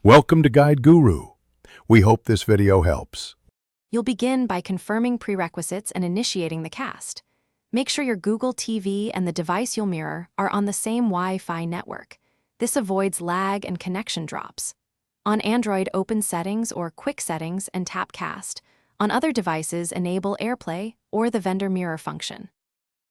Welcome to Guide Guru. We hope this video helps. You'll begin by confirming prerequisites and initiating the cast. Make sure your Google TV and the device you'll mirror are on the same Wi-Fi network. This avoids lag and connection drops. On Android, open Settings or Quick Settings and tap Cast. On other devices, enable AirPlay or the vendor mirror function.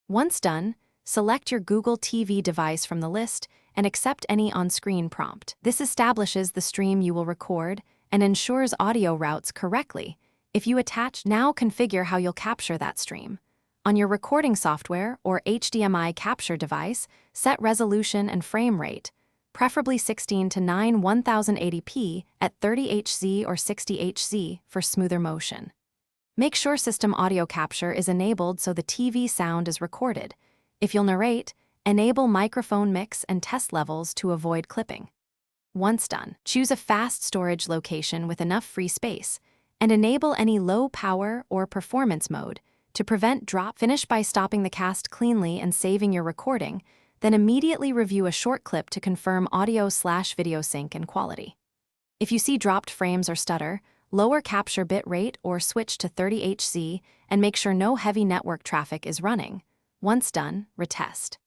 Once done, select your Google TV device from the list and accept any on-screen prompt. This establishes the stream you will record and ensures audio routes correctly. If you attach, now configure how you'll capture that stream. On your recording software or HDMI capture device, set resolution and frame rate, preferably 16:9 1080p at 30Hz or 60Hz for smoother motion. Make sure system audio capture is enabled so the TV sound is recorded. If you'll narrate, enable microphone mix and test levels to avoid clipping. Once done, choose a fast storage location with enough free space and enable any low power or performance mode to prevent drop. Finish by stopping the cast cleanly and saving your recording, then immediately review a short clip to confirm audio/video sync and quality. If you see dropped frames or stutter, lower capture bit rate or switch to 30Hz and make sure no heavy network traffic is running. Once done, retest.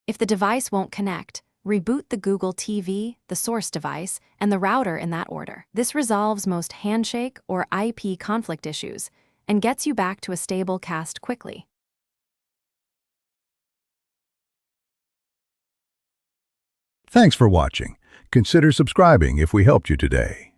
If the device won't connect, reboot the Google TV, the source device, and the router in that order. This resolves most handshake or IP conflict issues and gets you back to a stable cast quickly. Thanks for watching. Consider subscribing if we helped you today.